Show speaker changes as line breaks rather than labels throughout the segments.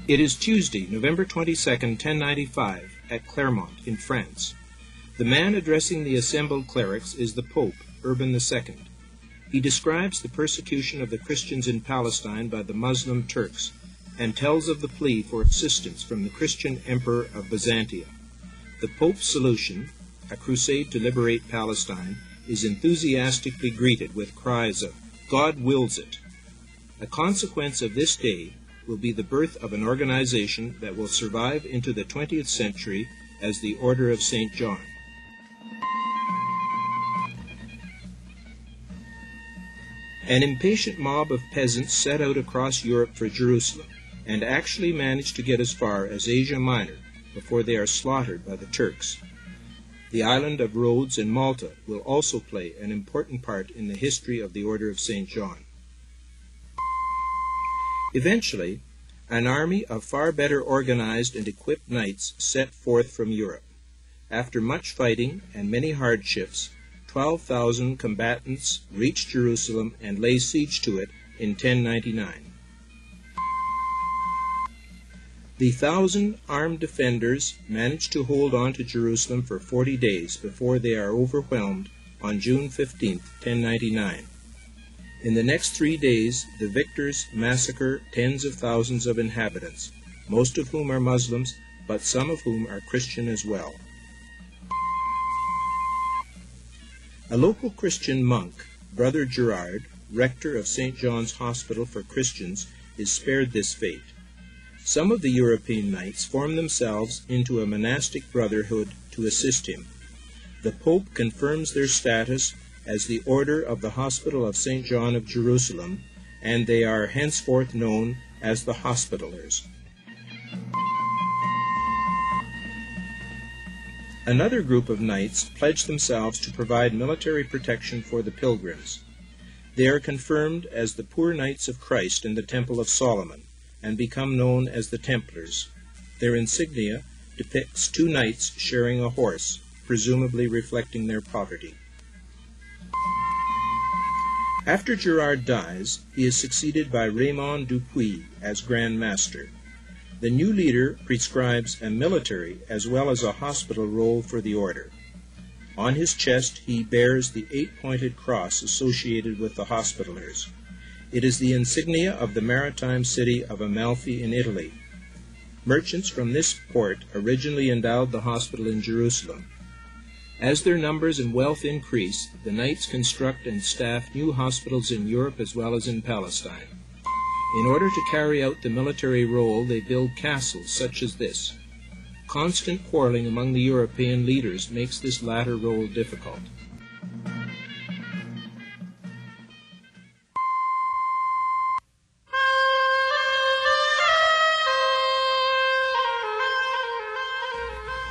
It is Tuesday, November 22nd, 1095, at Clermont, in France. The man addressing the assembled clerics is the Pope, Urban II. He describes the persecution of the Christians in Palestine by the Muslim Turks and tells of the plea for assistance from the Christian Emperor of Byzantium. The Pope's solution, a crusade to liberate Palestine, is enthusiastically greeted with cries of, "God wills it." A consequence of this day will be the birth of an organization that will survive into the 20th century as the Order of St. John. An impatient mob of peasants set out across Europe for Jerusalem and actually manage to get as far as Asia Minor before they are slaughtered by the Turks. The island of Rhodes and Malta will also play an important part in the history of the Order of St. John. Eventually, an army of far better organized and equipped knights set forth from Europe. After much fighting and many hardships, 12,000 combatants reached Jerusalem and lay siege to it in 1099. The 1,000 armed defenders managed to hold on to Jerusalem for 40 days before they are overwhelmed on June 15, 1099. In the next 3 days, the victors massacre tens of thousands of inhabitants, most of whom are Muslims, but some of whom are Christian as well. A local Christian monk, Brother Gerard, rector of St. John's Hospital for Christians, is spared this fate. Some of the European knights form themselves into a monastic brotherhood to assist him. The Pope confirms their status as the Order of the Hospital of St. John of Jerusalem, and they are henceforth known as the Hospitallers. Another group of knights pledge themselves to provide military protection for the pilgrims. They are confirmed as the Poor Knights of Christ in the Temple of Solomon, and become known as the Templars. Their insignia depicts 2 knights sharing a horse, presumably reflecting their poverty. After Gerard dies, he is succeeded by Raymond Dupuy as Grand Master. The new leader prescribes a military as well as a hospital role for the order. On his chest he bears the 8-pointed cross associated with the Hospitallers. It is the insignia of the maritime city of Amalfi in Italy. Merchants from this port originally endowed the hospital in Jerusalem. As their numbers and wealth increase, the knights construct and staff new hospitals in Europe as well as in Palestine. In order to carry out the military role, they build castles such as this. Constant quarreling among the European leaders makes this latter role difficult.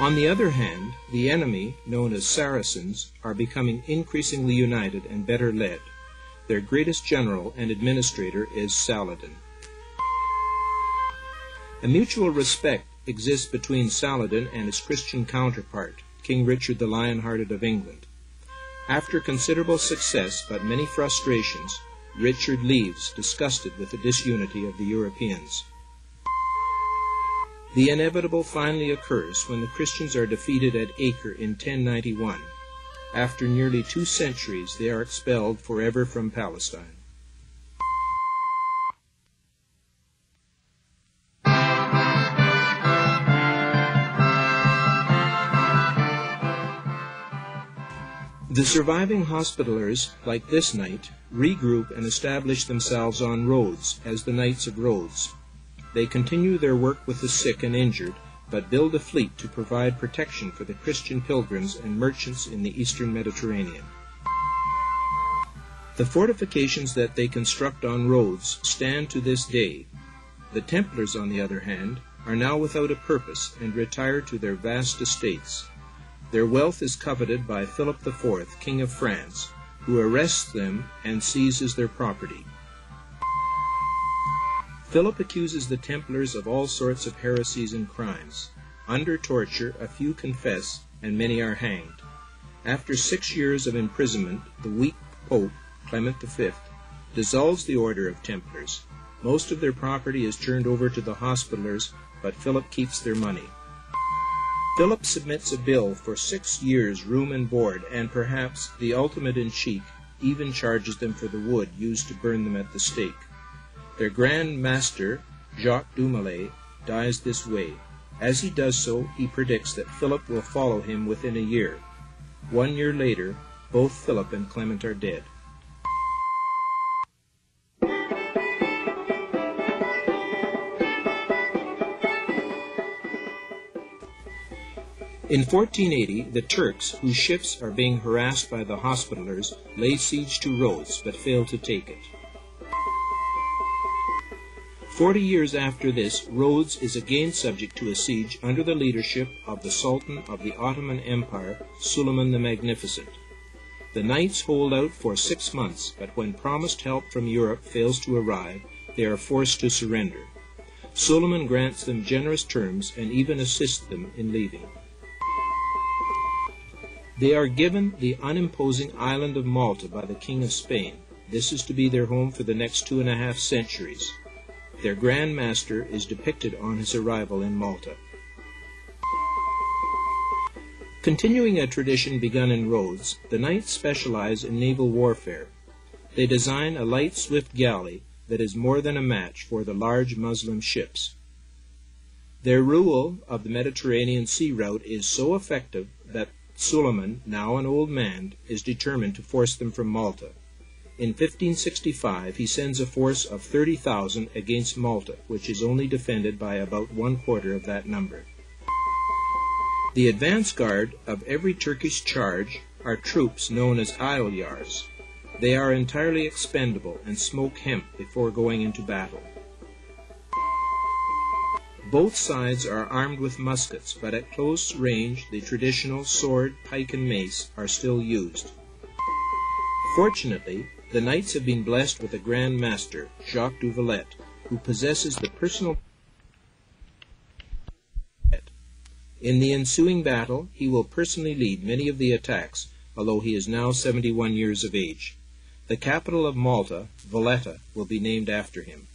On the other hand, the enemy, known as Saracens, are becoming increasingly united and better led. Their greatest general and administrator is Saladin. A mutual respect exists between Saladin and his Christian counterpart, King Richard the Lion-Hearted of England. After considerable success but many frustrations, Richard leaves, disgusted with the disunity of the Europeans. The inevitable finally occurs when the Christians are defeated at Acre in 1091. After nearly 2 centuries, they are expelled forever from Palestine. The surviving Hospitallers, like this knight, regroup and establish themselves on Rhodes as the Knights of Rhodes. They continue their work with the sick and injured, but build a fleet to provide protection for the Christian pilgrims and merchants in the eastern Mediterranean. The fortifications that they construct on Rhodes stand to this day. The Templars, on the other hand, are now without a purpose and retire to their vast estates. Their wealth is coveted by Philip IV, King of France, who arrests them and seizes their property. Philip accuses the Templars of all sorts of heresies and crimes. Under torture, a few confess, and many are hanged. After 6 years of imprisonment, the weak Pope, Clement V, dissolves the order of Templars, Most of their property is turned over to the Hospitallers, but Philip keeps their money. Philip submits a bill for 6 years' room and board, and perhaps the ultimate in chic even charges them for the wood used to burn them at the stake. Their Grand Master, Jacques Dumoulin, dies this way. As he does so, he predicts that Philip will follow him within a year. 1 year later, both Philip and Clement are dead. In 1480, the Turks, whose ships are being harassed by the Hospitallers, lay siege to Rhodes, but fail to take it. 40 years after this, Rhodes is again subject to a siege under the leadership of the Sultan of the Ottoman Empire, Suleiman the Magnificent. The knights hold out for 6 months, but when promised help from Europe fails to arrive, they are forced to surrender. Suleiman grants them generous terms and even assists them in leaving. They are given the unimposing island of Malta by the King of Spain. This is to be their home for the next 2.5 centuries. Their Grand Master is depicted on his arrival in Malta. Continuing a tradition begun in Rhodes, the knights specialize in naval warfare. They design a light, swift galley that is more than a match for the large Muslim ships. Their rule of the Mediterranean sea route is so effective that Suleiman, now an old man, is determined to force them from Malta. In 1565, he sends a force of 30,000 against Malta, which is only defended by about 1/4 of that number. The advance guard of every Turkish charge are troops known as Ailyars. They are entirely expendable and smoke hemp before going into battle. Both sides are armed with muskets, but at close range the traditional sword, pike, and mace are still used. Fortunately, the knights have been blessed with a Grand Master, Jacques Dumoulin, who possesses the personal. In the ensuing battle, he will personally lead many of the attacks, although he is now 71 years of age. The capital of Malta, Valletta, will be named after him.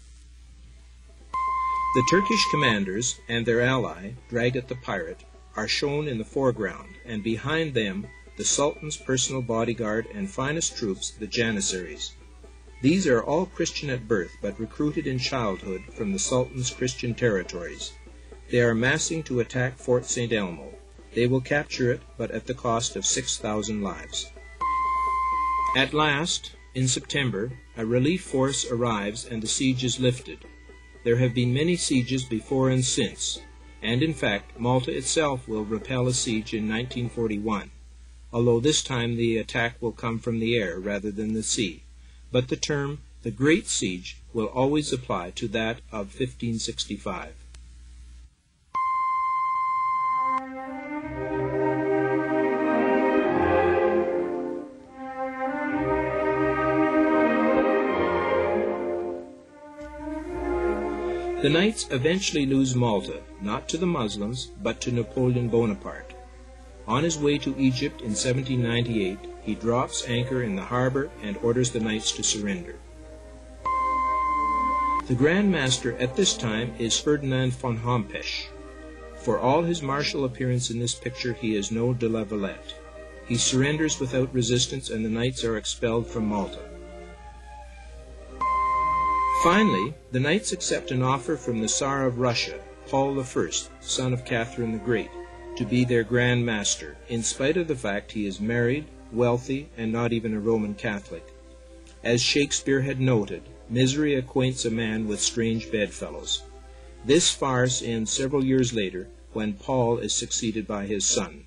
The Turkish commanders and their ally, Dragut the pirate, are shown in the foreground, and behind them the Sultan's personal bodyguard and finest troops, the Janissaries. These are all Christian at birth, but recruited in childhood from the Sultan's Christian territories. They are massing to attack Fort St. Elmo. They will capture it, but at the cost of 6,000 lives. At last, in September, a relief force arrives and the siege is lifted. There have been many sieges before and since, and in fact, Malta itself will repel a siege in 1941, although this time the attack will come from the air rather than the sea. But the term, the Great Siege, will always apply to that of 1565. The knights eventually lose Malta, not to the Muslims, but to Napoleon Bonaparte. On his way to Egypt in 1798, he drops anchor in the harbor and orders the knights to surrender. The Grand Master at this time is Ferdinand von Hompesch. For all his martial appearance in this picture, he is no de la Valette. He surrenders without resistance, and the knights are expelled from Malta. Finally, the knights accept an offer from the Tsar of Russia, Paul I, son of Catherine the Great, to be their Grand Master, in spite of the fact he is married, wealthy, and not even a Roman Catholic. As Shakespeare had noted, misery acquaints a man with strange bedfellows. This farce ends several years later, when Paul is succeeded by his son.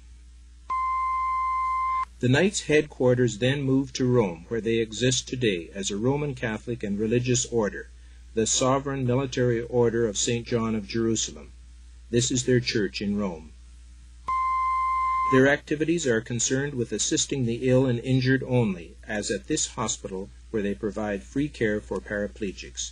The knights' headquarters then moved to Rome, where they exist today as a Roman Catholic and religious order, the Sovereign Military Order of St. John of Jerusalem. This is their church in Rome. Their activities are concerned with assisting the ill and injured only, as at this hospital where they provide free care for paraplegics.